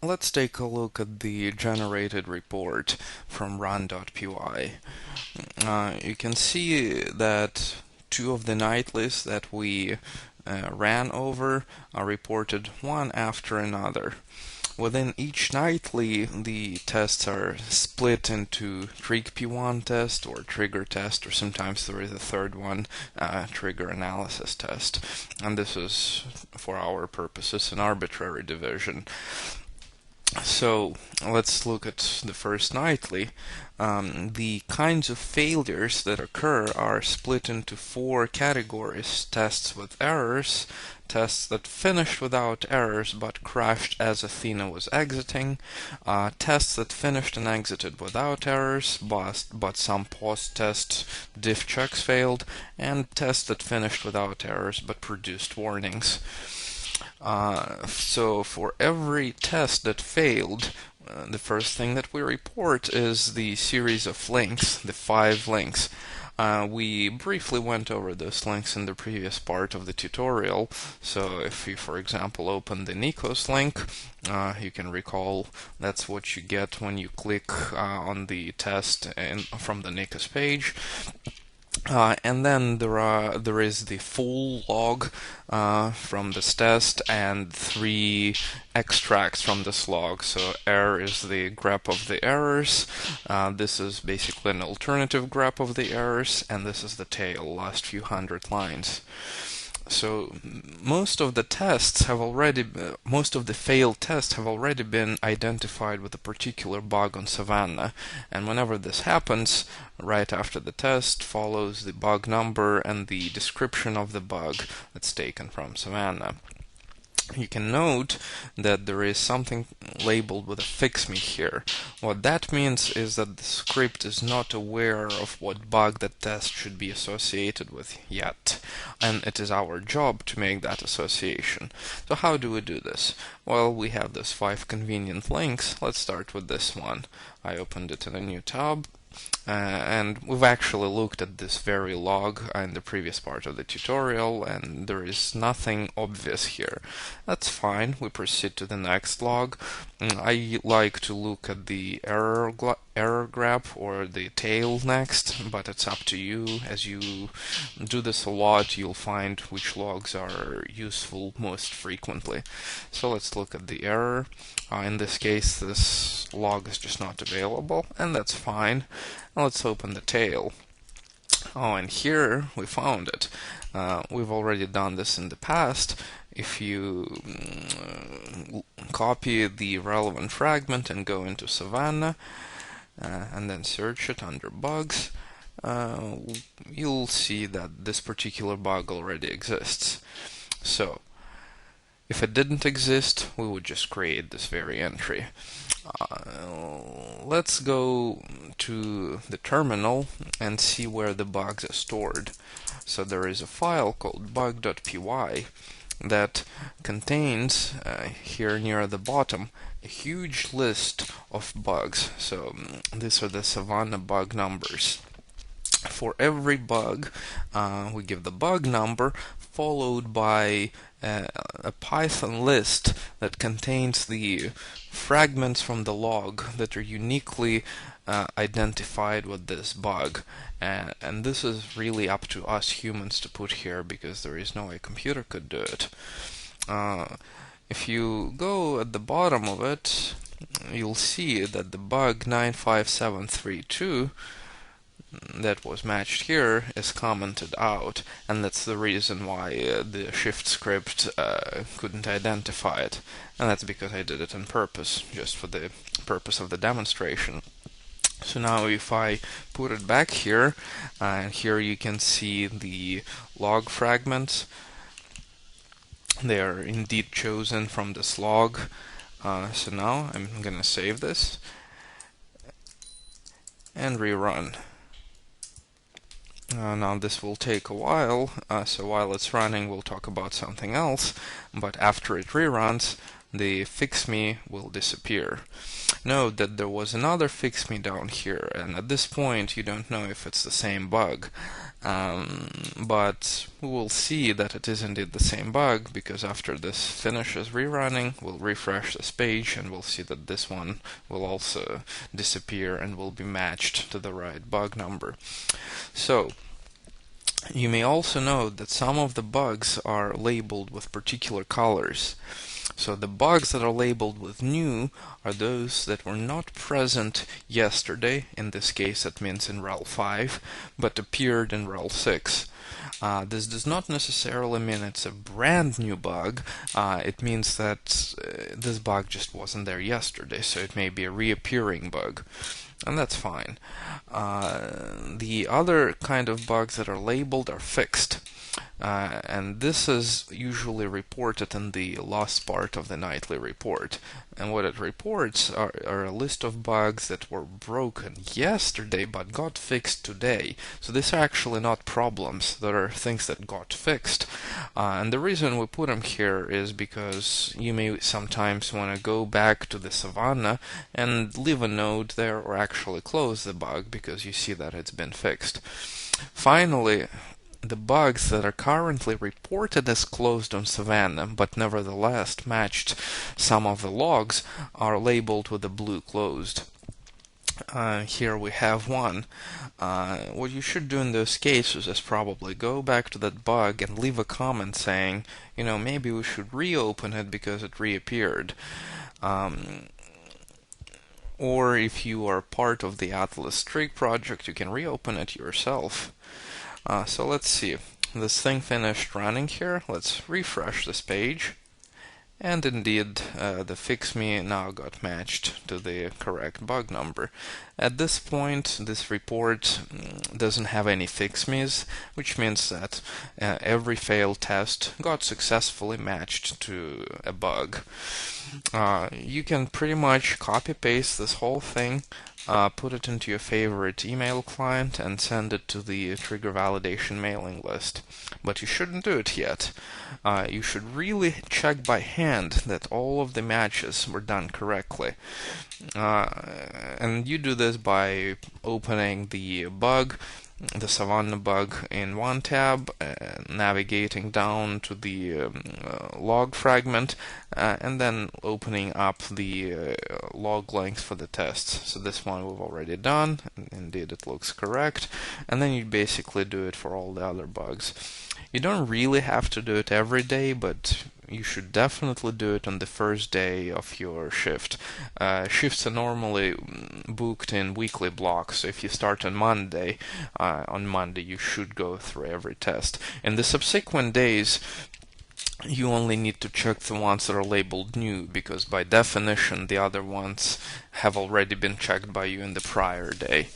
let's take a look at the generated report from run.py. You can see that two of the nightlies that we ran over are reported one after another. Within each nightly, the tests are split into trig p1 test or trigger test, or sometimes there is a third one, trigger analysis test. And this is, for our purposes, an arbitrary division. So let's look at the first nightly. The kinds of failures that occur are split into four categories: tests with errors, tests that finished without errors but crashed as Athena was exiting, tests that finished and exited without errors but some post-test diff checks failed, and tests that finished without errors but produced warnings. So for every test that failed, the first thing that we report is the series of links, the 5 links. We briefly went over those links in the previous part of the tutorial. So if you, for example, open the Nikos link, you can recall that's what you get when you click on the test from the Nikos page. And then there is the full log from this test and 3 extracts from this log. So error is the grep of the errors. This is basically an alternative grep of the errors, and this is the tail, last few hundred lines. So most of the failed tests have already been identified with a particular bug on Savannah, and whenever this happens, right after the test follows the bug number and the description of the bug that's taken from Savannah. You can note that there is something labeled with a fix me here. What that means is that the script is not aware of what bug that test should be associated with yet, and it is our job to make that association. So how do we do this? Well, we have those 5 convenient links. Let's start with this one. I opened it in a new tab. And we've actually looked at this very log in the previous part of the tutorial, and there is nothing obvious here. That's fine. We proceed to the next log. I like to look at the error grep or the tail next, but it's up to you. As you do this a lot, you'll find which logs are useful most frequently. So let's look at the error. In this case, this log is just not available, and that's fine. Now let's open the tail. Oh, and here we found it. We've already done this in the past. If you copy the relevant fragment and go into Savannah, and then search it under bugs, you'll see that this particular bug already exists. So, if it didn't exist, we would just create this very entry. Let's go to the terminal and see where the bugs are stored. So there is a file called bug.py that contains, here near the bottom, a huge list of bugs. So these are the Savannah bug numbers. For every bug, we give the bug number followed by a Python list that contains the fragments from the log that are uniquely identified with this bug. And this is really up to us humans to put here, because there is no way a computer could do it. If you go at the bottom of it, you'll see that the bug 95732 that was matched here is commented out, and that's the reason why the shift script couldn't identify it, and that's because I did it on purpose, just for the purpose of the demonstration. So now if I put it back here, and here you can see the log fragments. They are indeed chosen from this log. So now I'm gonna save this and rerun. Now this will take a while, so while it's running we'll talk about something else, but after it reruns, the fix me will disappear. Note that there was another fix me down here, and at this point you don't know if it's the same bug. But we will see that it is indeed the same bug, because after this finishes rerunning, we'll refresh this page and we'll see that this one will also disappear and will be matched to the right bug number. So you may also note that some of the bugs are labeled with particular colors. So the bugs that are labeled with new are those that were not present yesterday. In this case, that means in rel 5, but appeared in rel 6. This does not necessarily mean it's a brand new bug. It means that this bug just wasn't there yesterday, so it may be a reappearing bug. And that's fine. The other kind of bugs that are labeled are fixed. And this is usually reported in the last part of the nightly report. And what it reports are a list of bugs that were broken yesterday but got fixed today. So these are actually not problems. There are things that got fixed. And the reason we put them here is because you may sometimes want to go back to the Savannah and leave a note there, or actually close the bug because you see that it's been fixed. Finally, the bugs that are currently reported as closed on Savannah, but nevertheless matched some of the logs, are labeled with a blue closed. Here we have one. What you should do in those cases is probably go back to that bug and leave a comment saying, maybe we should reopen it because it reappeared. Or if you are part of the Atlas Streak project, you can reopen it yourself. So let's see. This thing finished running here. Let's refresh this page. And indeed, the fix me now got matched to the correct bug number. At this point, this report doesn't have any fix me's, which means that every failed test got successfully matched to a bug. You can pretty much copy-paste this whole thing, put it into your favorite email client, and send it to the trigger validation mailing list. But you shouldn't do it yet. You should really check by hand that all of the matches were done correctly. And you do this by opening the bug, the Savannah bug, in one tab, navigating down to the log fragment, and then opening up the log length for the tests. So this one we've already done, and indeed it looks correct, and then you basically do it for all the other bugs. You don't really have to do it every day, but you should definitely do it on the first day of your shift. Shifts are normally booked in weekly blocks, so if you start on Monday you should go through every test. In the subsequent days, you only need to check the ones that are labeled new, because by definition the other ones have already been checked by you in the prior day.